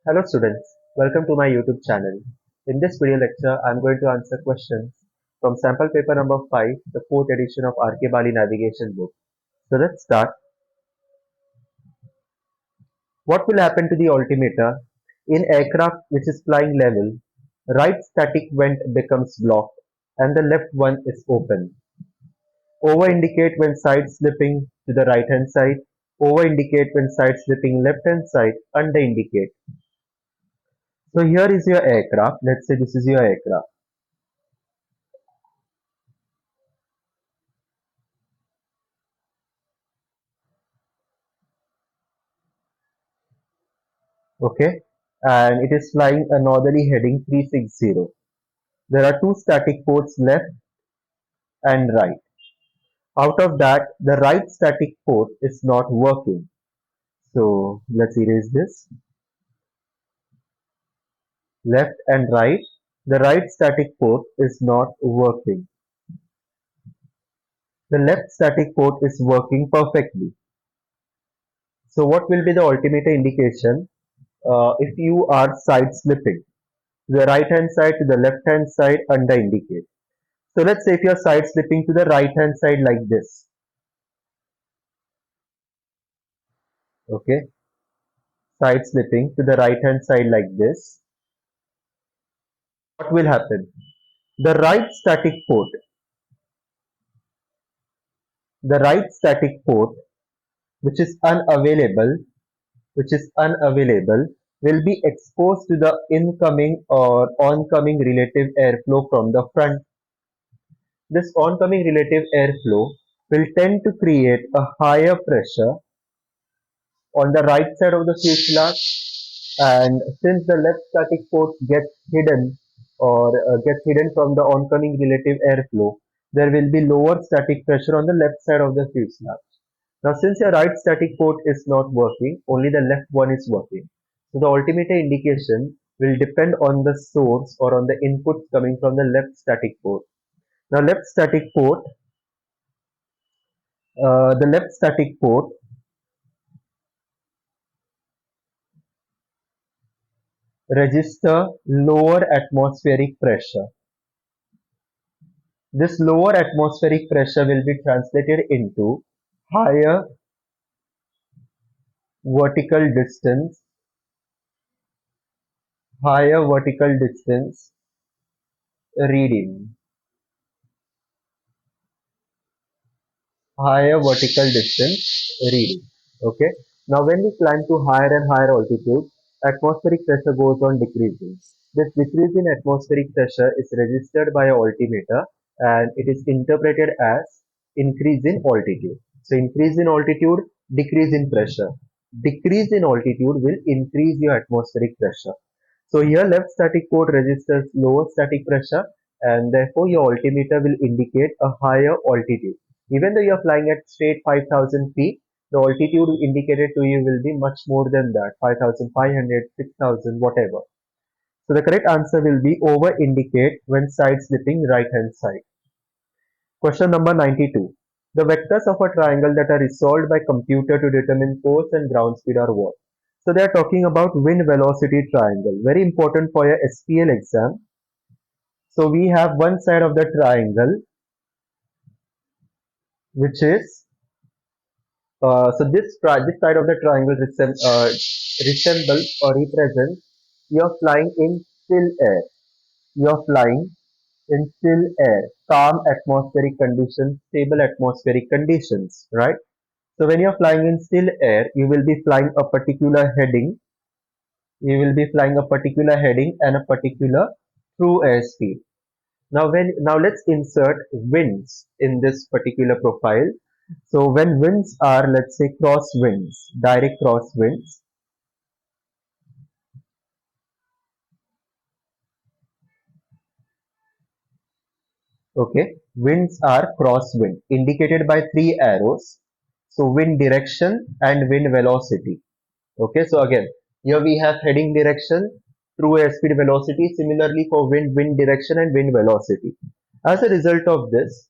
Hello students, welcome to my YouTube channel. In this video lecture, I am going to answer questions from sample paper number 5, the 4th edition of RK Bali navigation book. So let's start. What will happen to the altimeter in aircraft which is flying level? Right static vent becomes blocked and the left one is open. Over indicate when side slipping to the right hand side. Over indicate when side slipping left hand side. Under indicate. So here is your aircraft. Let's say this is your aircraft. Okay, and it is flying a northerly heading 360. There are two static ports left and right. Out of that, the right static port is not working. So let's erase this. Left and right, the right static port is not working. The left static port is working perfectly. So what will be the altimeter indication if you are side slipping? The right hand side to the left hand side under indicate. So let's say if you are side slipping to the right hand side like this. Okay, side slipping to the right hand side like this, what will happen? The right static port which is unavailable, will be exposed to the incoming or oncoming relative airflow from the front. This oncoming relative airflow will tend to create a higher pressure on the right side of the fuselage, and since the left static port gets hidden gets hidden from the oncoming relative airflow, there will be lower static pressure on the left side of the fuselage. Now since your right static port is not working, only the left one is working. So the altimeter indication will depend on the source or on the inputs coming from the left static port. Now the left static port register lower atmospheric pressure. This lower atmospheric pressure will be translated into higher vertical distance, higher vertical distance reading, higher vertical distance reading. Okay. Now when we climb to higher and higher altitude, atmospheric pressure goes on decreasing. This decrease in atmospheric pressure is registered by an altimeter and it is interpreted as increase in altitude. So increase in altitude, decrease in pressure. Decrease in altitude will increase your atmospheric pressure. So here left static port registers lower static pressure and therefore your altimeter will indicate a higher altitude. Even though you are flying at straight 5000 feet, the altitude indicated to you will be much more than that, 5500, 6000, whatever. So the correct answer will be over indicate when side slipping right hand side. Question number 92. The vectors of a triangle that are resolved by computer to determine course and ground speed are what? So they are talking about wind velocity triangle. Very important for your SPL exam. So we have one side of the triangle which is this side of the triangle resembles or represents you're flying in still air. You're flying in still air, calm atmospheric conditions, stable atmospheric conditions, right? So when you're flying in still air, you will be flying a particular heading. You will be flying a particular heading and a particular true airspeed. Now let's insert winds in this particular profile. So when winds are, let's say, cross winds, direct cross winds, okay, winds are crosswind indicated by three arrows. So wind direction and wind velocity. Okay, so again, here we have heading direction, true airspeed velocity. Similarly for wind direction and wind velocity. As a result of this,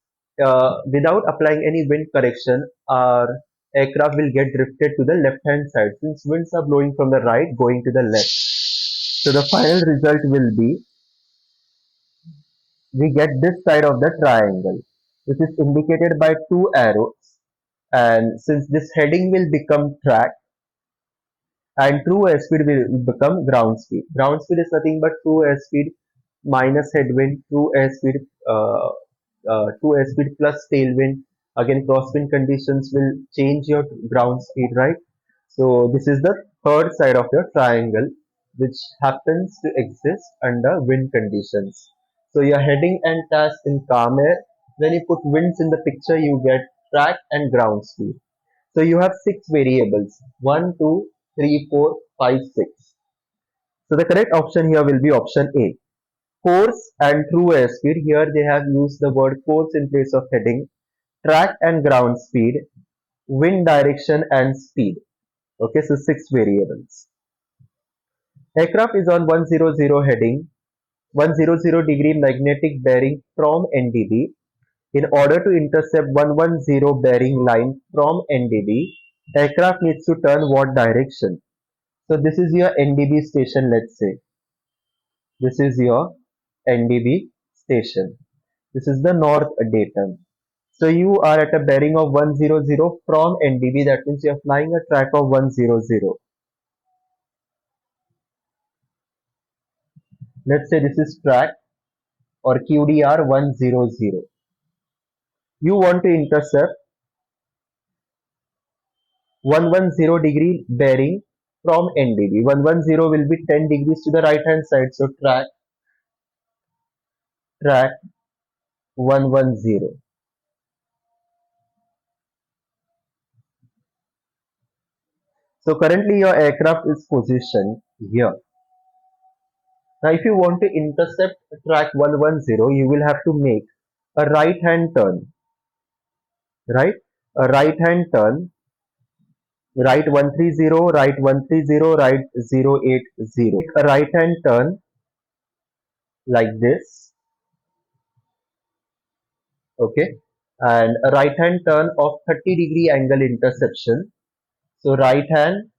without applying any wind correction, our aircraft will get drifted to the left hand side since winds are blowing from the right going to the left. So the final result will be we get this side of the triangle, which is indicated by two arrows. And since this heading will become track and true airspeed will become ground speed. Ground speed is nothing but true airspeed minus headwind, true airspeed plus tailwind. Again, crosswind conditions will change your ground speed, right? So this is the third side of your triangle, which happens to exist under wind conditions. So your heading and task in calm air. When you put winds in the picture, you get track and ground speed. So you have six variables: one, 2, 3, 4, 5, 6. So the correct option here will be option A. Course and true airspeed. Here they have used the word course in place of heading. Track and ground speed. Wind direction and speed. Okay, so six variables. Aircraft is on 100 heading, 100 degree magnetic bearing from NDB. In order to intercept 110 bearing line from NDB, aircraft needs to turn what direction? So this is your NDB station, let's say. This is your NDB station. This is the north datum. So you are at a bearing of 100 from NDB. That means you are flying a track of 100. Let's say this is track or QDR 100. You want to intercept 110 degree bearing from NDB. 110 will be 10 degrees to the right hand side. So track 110. So currently your aircraft is positioned here. Now if you want to intercept track 110, you will have to make a right hand turn, right? A right hand turn, right 130, right 130, right 080. A right hand turn like this, okay? And a right hand turn of 30-degree angle interception. So right hand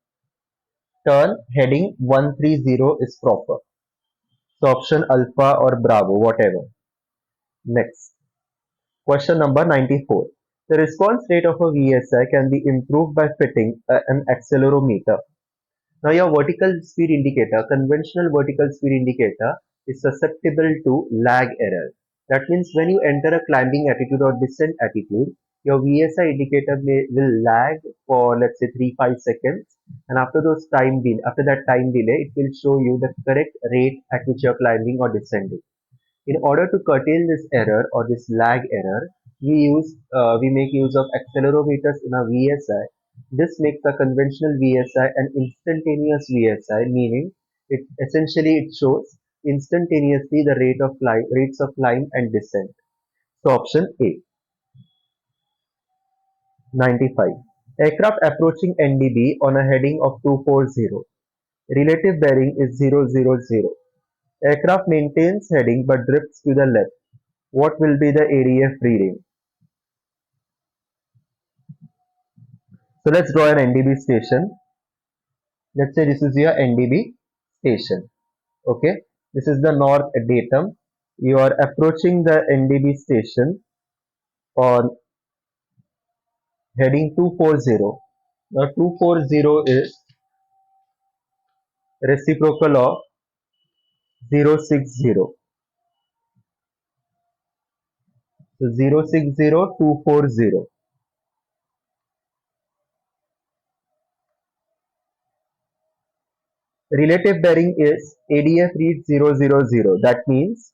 turn heading 130 is proper. So option alpha or bravo, whatever. Next. Question number 94. The response rate of a VSI can be improved by fitting an accelerometer. Now your vertical speed indicator, conventional vertical speed indicator is susceptible to lag error. That means when you enter a climbing attitude or descent attitude, your VSI indicator will lag for let's say 3-5 seconds, and after that time delay, it will show you the correct rate at which you are climbing or descending. In order to curtail this error or this lag error, we make use of accelerometers in a VSI. This makes a conventional VSI an instantaneous VSI, meaning it shows instantaneously the rates of climb and descent. So option A. 95. Aircraft approaching NDB on a heading of 240. Relative bearing is 000. Aircraft maintains heading but drifts to the left. What will be the ADF reading? So let's draw an NDB station. Let's say this is your NDB station. Okay, this is the north datum. You are approaching the NDB station on heading 240. Now 240 is reciprocal of 060. So 060 240. Relative bearing is ADF reads 000. That means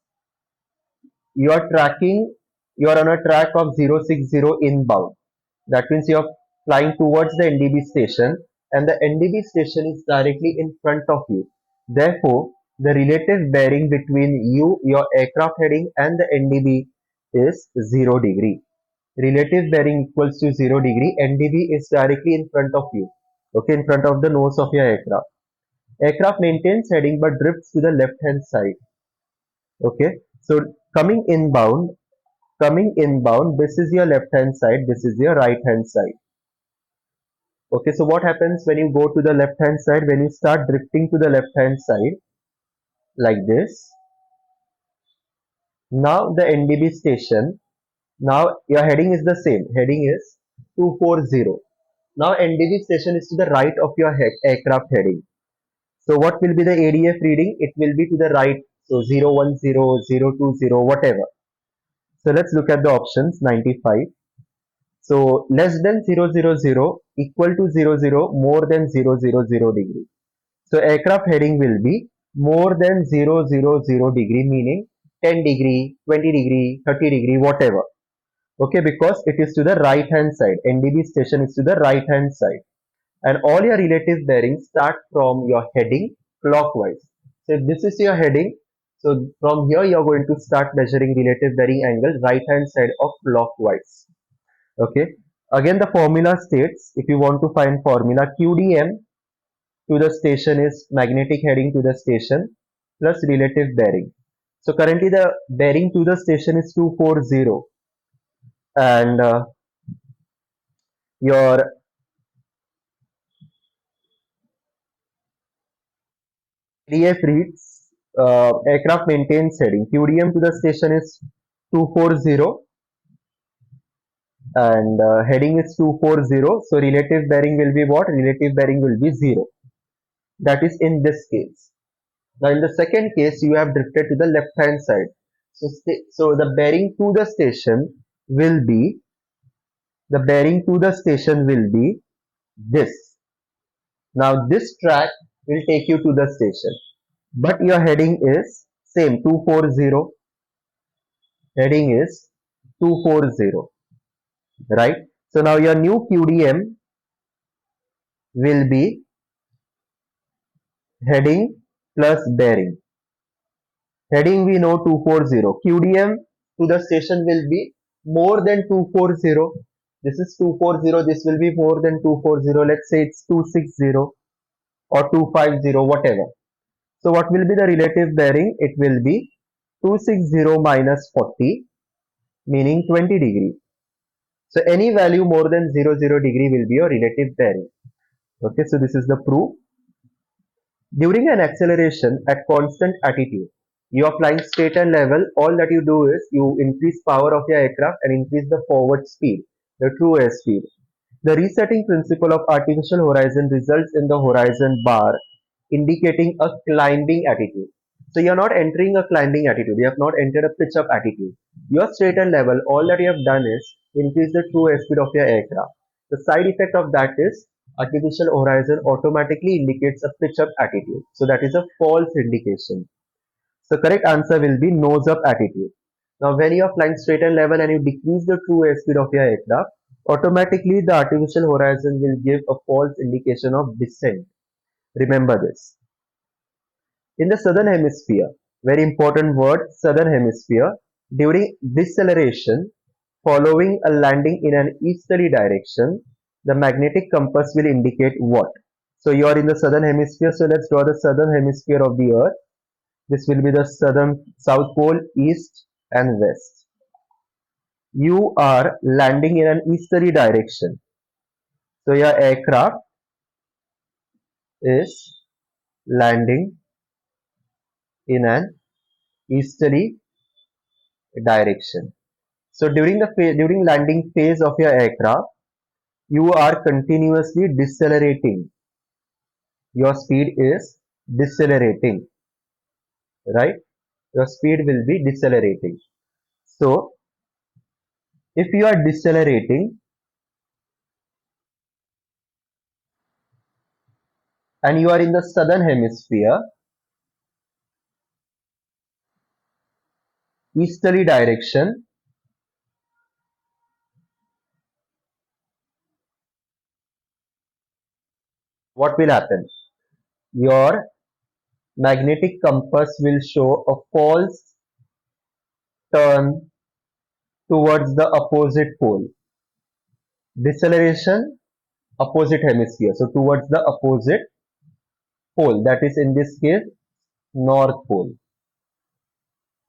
you are you are on a track of 060 inbound. That means you are flying towards the NDB station and the NDB station is directly in front of you. Therefore, the relative bearing between your aircraft heading and the NDB is 0 degree. Relative bearing equals to 0 degree. NDB is directly in front of you. Okay, in front of the nose of your aircraft. Aircraft maintains heading but drifts to the left hand side. Okay, so coming inbound, this is your left hand side, this is your right hand side. Okay, so what happens when you go to the left hand side? When you start drifting to the left hand side, like this. Now the NDB station, now your heading is the same, heading is 240. Now NDB station is to the right of your aircraft heading. So what will be the ADF reading? It will be to the right, so 010, 020, whatever. So let's look at the options. 95. So less than 000, equal to 00, more than 000 degree. So aircraft heading will be more than 000 degree, meaning 10 degree, 20 degree, 30 degree, whatever. Okay, because it is to the right hand side. NDB station is to the right hand side. And all your relative bearings start from your heading clockwise. So if this is your heading, so from here you are going to start measuring relative bearing angle right hand side of clockwise. Okay. Again, the formula states, if you want to find formula, QDM to the station is magnetic heading to the station plus relative bearing. So currently the bearing to the station is 240, and your ADF reads, aircraft maintains heading. QDM to the station is 240, and heading is 240. So relative bearing will be what? Relative bearing will be 0. That is in this case. Now in the second case, you have drifted to the left hand side. So the bearing to the station will be, this. Now this track will take you to the station. But your heading is same, 240. Heading is 240, right? So now your new QDM will be heading plus bearing. Heading we know 240. QDM to the station will be more than 240. This is 240. This will be more than 240. Let's say it's 260 or 250, whatever. So what will be the relative bearing? It will be 260 minus 40, meaning 20 degree. So any value more than 00 degree will be your relative bearing. Okay, so this is the proof. During an acceleration at constant altitude, you are flying straight and level. All that you do is you increase power of your aircraft and increase the forward speed, the true airspeed. The resetting principle of artificial horizon results in the horizon bar indicating a climbing attitude. So you are not entering a climbing attitude. You have not entered a pitch up attitude. You are straight and level. All that you have done is increase the true airspeed of your aircraft. The side effect of that is artificial horizon automatically indicates a pitch up attitude. So that is a false indication. So correct answer will be nose up attitude. Now when you are flying straight and level and you decrease the true airspeed of your aircraft, automatically the artificial horizon will give a false indication of descent. Remember this. In the southern hemisphere, very important word, southern hemisphere, during deceleration following a landing in an easterly direction, the magnetic compass will indicate what? So you are in the southern hemisphere, so let's draw the southern hemisphere of the earth. This will be the south pole, east and west. You are landing in an easterly direction. So your aircraft is landing in an easterly direction. So during landing phase of your aircraft, you are continuously decelerating. Your speed is decelerating, right? Your speed will be decelerating. So if you are decelerating and you are in the southern hemisphere, easterly direction, what will happen? Your magnetic compass will show a false turn towards the opposite pole. Deceleration, opposite hemisphere. So towards the opposite pole, that is in this case north pole.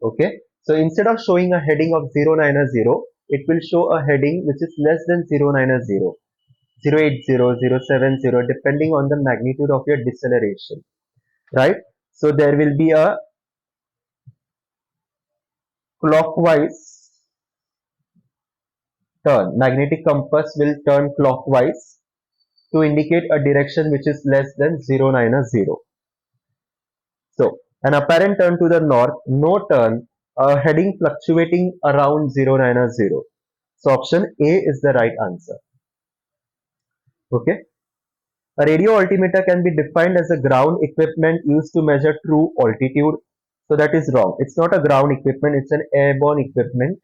Okay, so instead of showing a heading of 090, it will show a heading which is less than 090, 080, 070, depending on the magnitude of your deceleration, right? So there will be a clockwise turn. Magnetic compass will turn clockwise to indicate a direction which is less than 090. So, an apparent turn to the north, no turn, heading fluctuating around 090. So, option A is the right answer. Okay. A radio altimeter can be defined as a ground equipment used to measure true altitude. So, that is wrong. It's not a ground equipment, it's an airborne equipment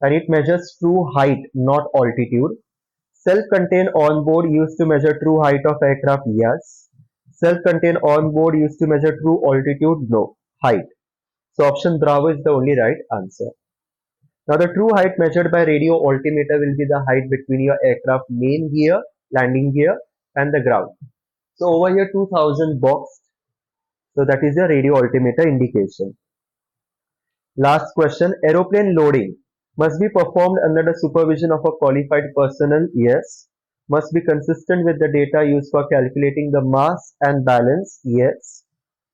and it measures true height, not altitude. Self-contained onboard used to measure true height of aircraft, yes. Self-contained onboard used to measure true altitude, no. Height. So option Bravo is the only right answer. Now the true height measured by radio altimeter will be the height between your aircraft main gear, landing gear and the ground. So over here 2000 boxed. So that is your radio altimeter indication. Last question, aeroplane loading must be performed under the supervision of a qualified personnel, yes. Must be consistent with the data used for calculating the mass and balance, yes.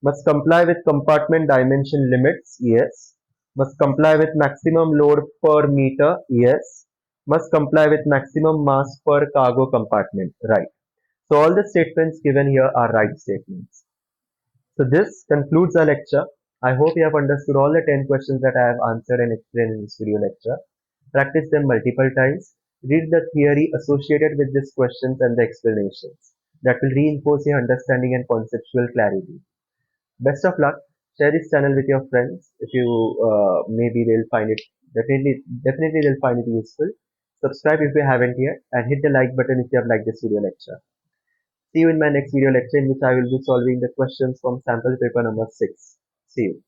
Must comply with compartment dimension limits, yes. Must comply with maximum load per meter, yes. Must comply with maximum mass per cargo compartment, right. So all the statements given here are right statements. So this concludes our lecture. I hope you have understood all the 10 questions that I have answered and explained in this video lecture. Practice them multiple times. Read the theory associated with these questions and the explanations. That will reinforce your understanding and conceptual clarity. Best of luck. Share this channel with your friends. If you maybe they'll find it definitely they'll find it useful. Subscribe if you haven't yet and hit the like button if you have liked this video lecture. See you in my next video lecture in which I will be solving the questions from sample paper number 6. See you.